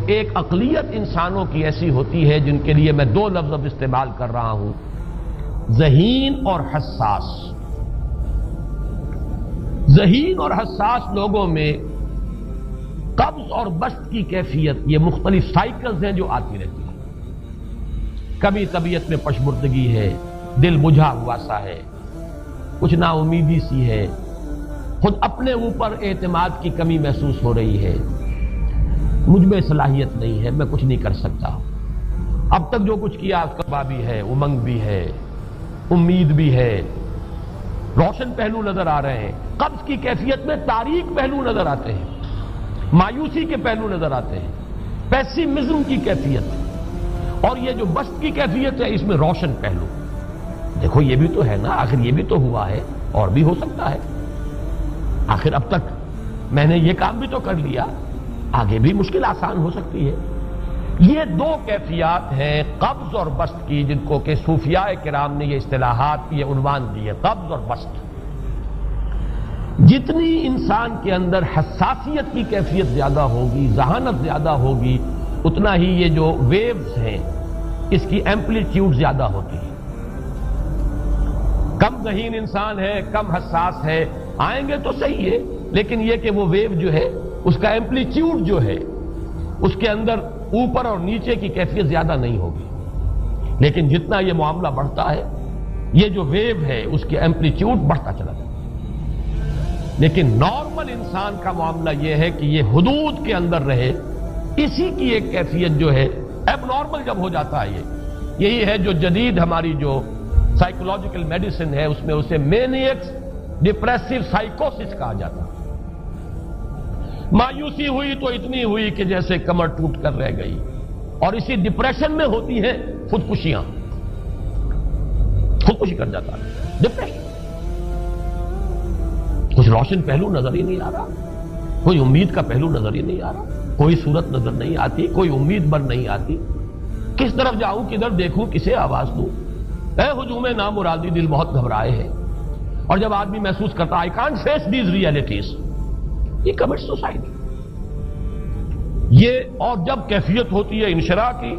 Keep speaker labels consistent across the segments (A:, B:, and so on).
A: ایک اقلیت انسانوں کی ایسی ہوتی ہے جن کے لیے میں دو لفظ اب استعمال کر رہا ہوں، ذہین اور حساس۔ ذہین اور حساس لوگوں میں قبض اور بسط کی کیفیت، یہ مختلف سائیکلز ہیں جو آتی رہتی ہیں۔ کبھی طبیعت میں پشمردگی ہے، دل بجھا ہوا سا ہے، کچھ نا امیدی سی ہے، خود اپنے اوپر اعتماد کی کمی محسوس ہو رہی ہے، مجھ میں صلاحیت نہیں ہے، میں کچھ نہیں کر سکتا، اب تک جو کچھ کیا اس کا بھی ہے، امنگ بھی ہے، امید بھی ہے، روشن پہلو نظر آ رہے ہیں۔ قبض کی کیفیت میں تاریک پہلو نظر آتے ہیں، مایوسی کے پہلو نظر آتے ہیں، پیسیمزم کی کیفیت، اور یہ جو بسط کی کیفیت ہے اس میں روشن پہلو۔ دیکھو یہ بھی تو ہے نا، آخر یہ بھی تو ہوا ہے اور بھی ہو سکتا ہے، آخر اب تک میں نے یہ کام بھی تو کر لیا، آگے بھی مشکل آسان ہو سکتی ہے۔ یہ دو کیفیات ہیں قبض اور بسط کی، جن کو کہ صوفیاء کرام نے یہ اصطلاحات، یہ عنوان دیے، قبض اور بسط۔ جتنی انسان کے اندر حساسیت کی کیفیت زیادہ ہوگی، ذہانت زیادہ ہوگی، اتنا ہی یہ جو ویوز ہیں اس کی ایمپلیٹیوڈ زیادہ ہوتی ہے۔ کم ذہین انسان ہے، کم حساس ہے، آئیں گے تو صحیح ہے، لیکن یہ کہ وہ ویو جو ہے اس کا ایمپلیٹیوڈ جو ہے اس کے اندر اوپر اور نیچے کی کیفیت زیادہ نہیں ہوگی۔ لیکن جتنا یہ معاملہ بڑھتا ہے، یہ جو ویو ہے اس کی ایمپلیٹیوڈ بڑھتا چلا جاتا ہے۔ لیکن نارمل انسان کا معاملہ یہ ہے کہ یہ حدود کے اندر رہے، اسی کی ایک کیفیت جو ہے ایب نارمل جب ہو جاتا ہے، یہی ہے جو جدید ہماری جو سائیکولوجیکل میڈیسن ہے اس میں اسے مینیکس ڈپریسو سائیکوسس کہا جاتا ہے۔ مایوسی ہوئی تو اتنی ہوئی کہ جیسے کمر ٹوٹ کر رہ گئی، اور اسی ڈپریشن میں ہوتی ہیں خودکشیاں، خودکشی کر جاتا ہے ڈپریشن۔ کچھ روشن پہلو نظر ہی نہیں آ رہا، کوئی امید کا پہلو نظر ہی نہیں آ رہا، کوئی صورت نظر نہیں آتی، کوئی امید بر نہیں آتی، کس طرف جاؤں، کدھر دیکھوں، کسے آواز دوں، اے ہجوم نامرادی دل بہت گھبرائے ہیں۔ اور جب آدمی محسوس کرتا I can't face these realities، یہ commits suicide۔ یہ اور جب کیفیت ہوتی ہے انشراح کی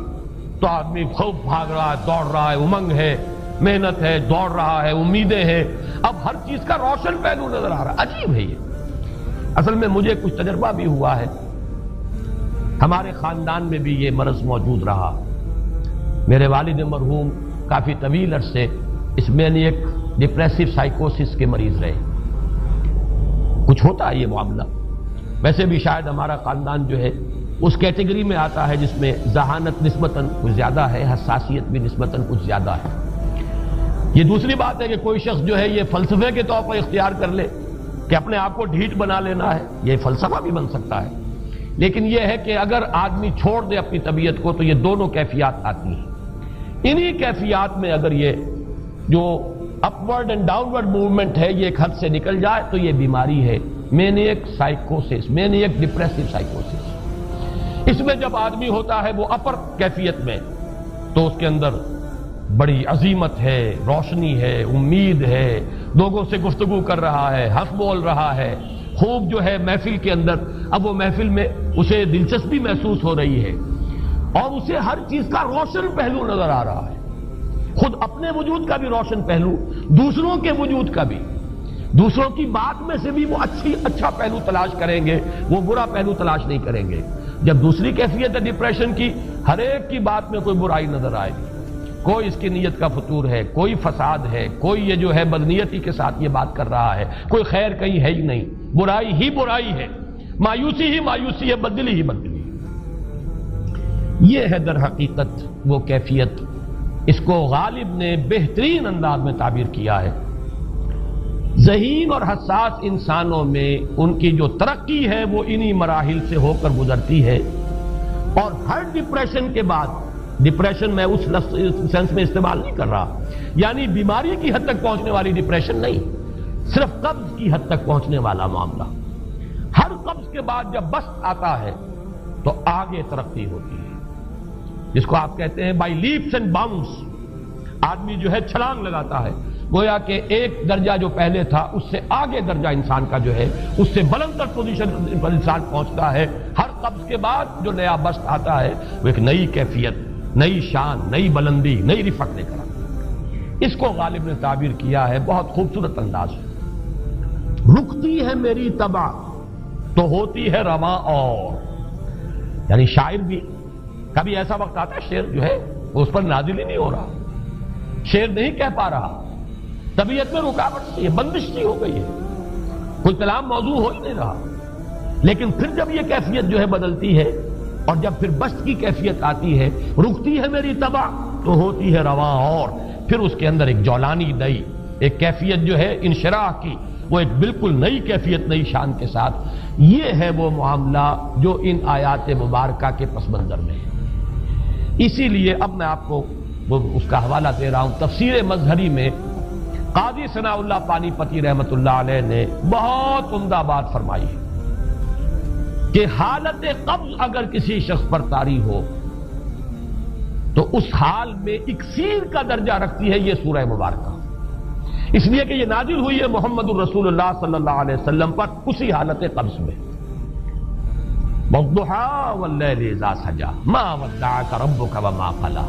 A: تو آدمی خوب بھاگ رہا ہے، دوڑ رہا ہے، امنگ ہے، محنت ہے، دوڑ رہا ہے، امیدیں ہیں، اب ہر چیز کا روشن پہلو نظر آ رہا ہے۔ عجیب ہے یہ۔ اصل میں مجھے کچھ تجربہ بھی ہوا ہے، ہمارے خاندان میں بھی یہ مرض موجود رہا۔ میرے والد مرحوم کافی طویل عرصے اس مینیک ڈپریسو سائیکوسس کے مریض رہے۔ کچھ ہوتا ہے یہ معاملہ، ویسے بھی شاید ہمارا خاندان جو ہے اس کیٹیگری میں آتا ہے جس میں ذہانت نسبتاً کچھ زیادہ ہے، حساسیت بھی نسبتاً کچھ زیادہ ہے۔ یہ دوسری بات ہے کہ کوئی شخص جو ہے یہ فلسفے کے طور پر اختیار کر لے کہ اپنے آپ کو ڈھیٹ بنا لینا ہے، یہ فلسفہ بھی بن سکتا ہے۔ لیکن یہ ہے کہ اگر آدمی چھوڑ دے اپنی طبیعت کو تو یہ دونوں کیفیات آتی ہیں۔ انہی کیفیات میں اگر یہ جو اپورڈ اینڈ ڈاؤنورڈ موومنٹ ہے یہ ایک حد سے نکل جائے تو یہ بیماری ہے مینیک سائیکوسس، مینیک ڈپریسو سائیکوسس۔ اس میں جب آدمی ہوتا ہے وہ اپر کیفیت میں تو اس کے اندر بڑی عظیمت ہے، روشنی ہے، امید ہے، لوگوں سے گفتگو کر رہا ہے، ہنس بول رہا ہے، خوب جو ہے محفل کے اندر، اب وہ محفل میں اسے دلچسپی محسوس ہو رہی ہے اور اسے ہر چیز کا روشن پہلو نظر آ رہا ہے، خود اپنے وجود کا بھی روشن پہلو، دوسروں کے وجود کا بھی، دوسروں کی بات میں سے بھی وہ اچھا پہلو تلاش کریں گے، وہ برا پہلو تلاش نہیں کریں گے۔ جب دوسری کیفیت ہے ڈپریشن کی، ہر ایک کی بات میں کوئی برائی نظر آئے گی، کوئی اس کی نیت کا فطور ہے، کوئی فساد ہے، کوئی یہ جو ہے بدنیتی کے ساتھ یہ بات کر رہا ہے، کوئی خیر کہیں ہے ہی نہیں، برائی ہی برائی ہے، مایوسی ہی مایوسی ہے، بدلی ہی بدلی۔ یہ ہے در حقیقت وہ کیفیت، اس کو غالب نے بہترین انداز میں تعبیر کیا ہے۔ ذہین اور حساس انسانوں میں ان کی جو ترقی ہے وہ انہی مراحل سے ہو کر گزرتی ہے، اور ہر ڈپریشن کے بعد، ڈپریشن میں اس سینس میں استعمال نہیں کر رہا، یعنی بیماری کی حد تک پہنچنے والی ڈپریشن نہیں، صرف قبض کی حد تک پہنچنے والا معاملہ۔ ہر قبض کے بعد جب بسط آتا ہے تو آگے ترقی ہوتی ہے، جس کو آپ کہتے ہیں بائی لیپس اینڈ باؤنڈس، آدمی جو ہے چھلانگ لگاتا ہے، گویا کہ ایک درجہ جو پہلے تھا اس سے آگے درجہ انسان کا جو ہے اس سے بلند تر پوزیشن پر انسان پہنچتا ہے. ہر قبض کے بعد جو نیا بست آتا ہے وہ ایک نئی کیفیت، نئی شان، نئی بلندی، نئی رفعت لے کر آتا ہے. اس کو غالب نے تعبیر کیا ہے بہت خوبصورت انداز ہے. رکتی ہے میری طبع تو ہوتی ہے رواں اور. یعنی شاعر بھی کبھی ایسا وقت آتا ہے شعر جو ہے وہ اس پر نازل ہی نہیں ہو رہا، شعر نہیں کہہ پا رہا، طبیعت میں رکاوٹ سی ہے، بندش سی ہو گئی ہے، کوئی کلام موضوع ہو ہی نہیں رہا. لیکن پھر جب یہ کیفیت جو ہے بدلتی ہے اور جب پھر بست کی کیفیت آتی ہے، رکتی ہے میری طبع تو ہوتی ہے رواں اور، پھر اس کے اندر ایک جولانی نئی ایک کیفیت جو ہے انشراح کی، وہ ایک بالکل نئی کیفیت، نئی شان کے ساتھ. یہ ہے وہ معاملہ جو ان آیات مبارکہ کے پس منظر میں ہے. اسی لیے اب میں آپ کو اس کا حوالہ دے رہا ہوں. تفسیر مظہری میں قاضی ثناء اللہ پانی پتی رحمت اللہ علیہ نے بہت عمدہ بات فرمائی ہے کہ حالت قبض اگر کسی شخص پر طاری ہو تو اس حال میں اکسیر کا درجہ رکھتی ہے یہ سورہ مبارکہ، اس لیے کہ یہ نازل ہوئی ہے محمد الرسول اللہ صلی اللہ علیہ وسلم پر اسی حالت قبض میں. وَالضُّحَىٰ وَاللَّيْلِ إِذَا سَجَىٰ مَا وَدَّعَكَ رَبُّكَ وَمَا قَلَىٰ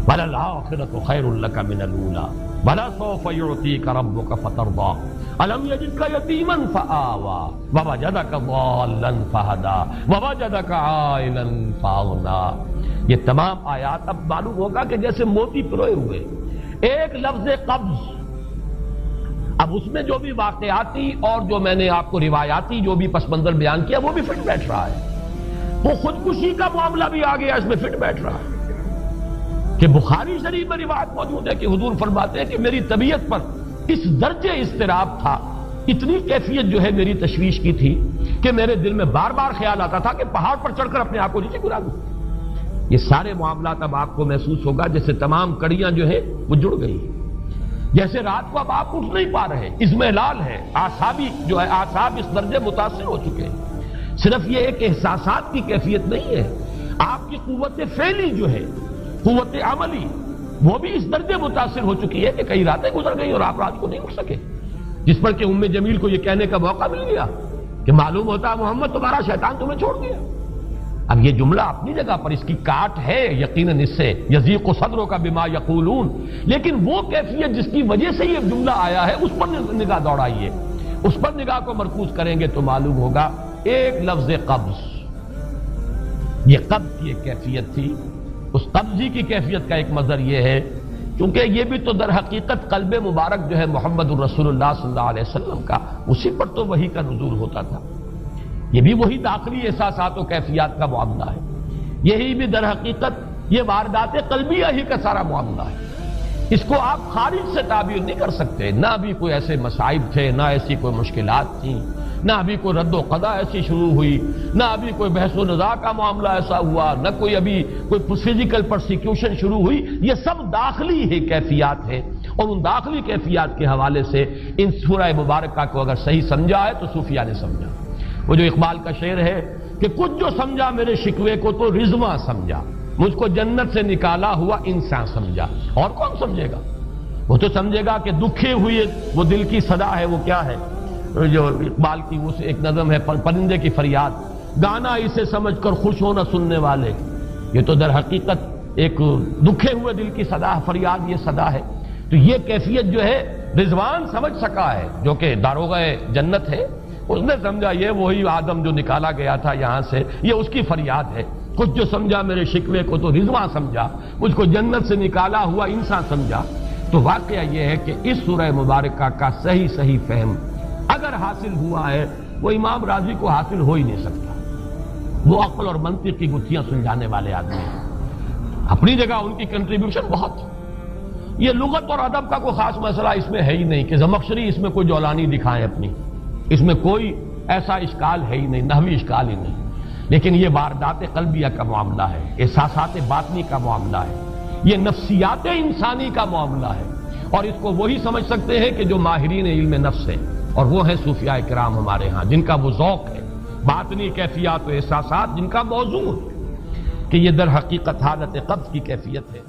A: وَلَلْآخِرَةُ خَيْرٌ لَكَ مِنَ الْأُولَىٰ وَلَسَوْفَ يُعْطِيكَ رَبُّكَ فَتَرْضَىٰ أَلَمْ يَجِدْكَ يَتِيمًا فَآوَىٰ وَوَجَدَكَ ضَالًّا فَهَدَىٰ وَوَجَدَكَ عَائِلًا فَأَغْنَىٰ. یہ تمام آیات اب معلوم ہوگا کہ جیسے موتی پروئے ہوئے. ایک لفظ قبض، اب اس میں جو بھی واقعاتی اور جو میں نے آپ کو روایاتی جو بھی پس منظر بیان کیا وہ بھی فٹ بیٹھ رہا ہے. وہ خودکشی کا معاملہ بھی آ گیا، اس میں فٹ بیٹھ رہا ہے کہ بخاری شریف میں روایت موجود ہے کہ حضور فرماتے ہیں کہ میری طبیعت پر اس درجے اضطراب تھا، اتنی کیفیت جو ہے میری تشویش کی تھی کہ میرے دل میں بار بار خیال آتا تھا کہ پہاڑ پر چڑھ کر اپنے آپ کو نیچے گرا دوں. یہ سارے معاملات اب آپ کو محسوس ہوگا جیسے تمام کڑیاں جو ہے وہ جڑ گئی، جیسے رات کو اب آپ اٹھ نہیں پا رہے، اضمحلال ہے، اعصابی جو ہے اعصاب اس درجے متاثر ہو چکے ہیں. صرف یہ ایک احساسات کی کیفیت نہیں ہے، آپ کی قوت فعلی جو ہے، قوت عملی، وہ بھی اس درجے متاثر ہو چکی ہے کہ کئی راتیں گزر گئی اور آپ رات کو نہیں اٹھ سکے، جس پر کہ ام جمیل کو یہ کہنے کا موقع مل گیا کہ معلوم ہوتا ہے محمد تمہارا شیطان تمہیں چھوڑ گیا. اب یہ جملہ اپنی جگہ پر اس کی کاٹ ہے یقیناً، اس سے یضیق صدروں کا بما یقولون، لیکن وہ کیفیت جس کی وجہ سے یہ جملہ آیا ہے اس پر نگاہ دوڑائیے، اس پر نگاہ کو مرکوز کریں گے تو معلوم ہوگا ایک لفظ قبض، یہ قبض کی ایک کیفیت تھی. اس قبضی کی کیفیت کا ایک مظہر یہ ہے کیونکہ یہ بھی تو در حقیقت قلب مبارک جو ہے محمد الرسول اللہ صلی اللہ علیہ وسلم کا، اسی پر تو وحی کا نزول ہوتا تھا. یہ بھی وہی داخلی احساسات و کیفیات کا معاملہ ہے، یہی بھی در حقیقت یہ واردات قلبیہ ہی کا سارا معاملہ ہے. اس کو آپ خارج سے تعبیر نہیں کر سکتے. نہ ابھی کوئی ایسے مصائب تھے، نہ ایسی کوئی مشکلات تھیں، نہ ابھی کوئی رد و قضا ایسی شروع ہوئی، نہ ابھی کوئی بحث و نزاع کا معاملہ ایسا ہوا، نہ کوئی ابھی کوئی فزیکل پرسیکیوشن شروع ہوئی. یہ سب داخلی ہی کیفیات ہیں، اور ان داخلی کیفیات کے حوالے سے ان سورہ مبارکہ کو اگر صحیح سمجھا ہے تو صوفیہ نے سمجھا. وہ جو اقبال کا شعر ہے کہ کچھ جو سمجھا میرے شکوے کو تو رضواں سمجھا، مجھ کو جنت سے نکالا ہوا انسان سمجھا. اور کون سمجھے گا؟ وہ تو سمجھے گا کہ دکھے ہوئے وہ دل کی صدا ہے، وہ کیا ہے جو اقبال کی وہ ایک نظم ہے پرندے کی فریاد، گانا اسے سمجھ کر خوش ہونا سننے والے. یہ تو در حقیقت ایک دکھے ہوئے دل کی صدا، فریاد یہ صدا ہے. تو یہ کیفیت جو ہے رضوان سمجھ سکا ہے جو کہ داروغہ جنت ہے، اس نے سمجھا یہ وہی آدم جو نکالا گیا تھا یہاں سے، یہ اس کی فریاد ہے. کچھ جو سمجھا میرے شکوے کو تو رضواں سمجھا، مجھ کو جنت سے نکالا ہوا انسان سمجھا. تو واقعہ یہ ہے کہ اس سورہ مبارکہ کا صحیح فہم اگر حاصل ہوا ہے، وہ امام راضی کو حاصل ہو ہی نہیں سکتا. وہ عقل اور منطق کی گتھیاں سلجھانے والے آدمی ہیں، اپنی جگہ ان کی کنٹریبیوشن بہت. یہ لغت اور ادب کا کوئی خاص مسئلہ اس میں ہے ہی نہیں کہ زمخشری اس میں کوئی جولانی دکھائیں اپنی، اس میں کوئی ایسا اشکال ہے ہی نہیں، نحوی اشکال ہی نہیں. لیکن یہ واردات قلبیہ کا معاملہ ہے، احساسات باطنی کا معاملہ ہے، یہ نفسیات انسانی کا معاملہ ہے. اور اس کو وہی سمجھ سکتے ہیں کہ جو ماہرین علم نفس ہیں، اور وہ ہیں صوفیاء کرام ہمارے ہاں، جن کا وہ ذوق ہے، باطنی کیفیات و احساسات جن کا موضوع ہے کہ یہ در حقیقت حالت قبض کی کیفیت ہے.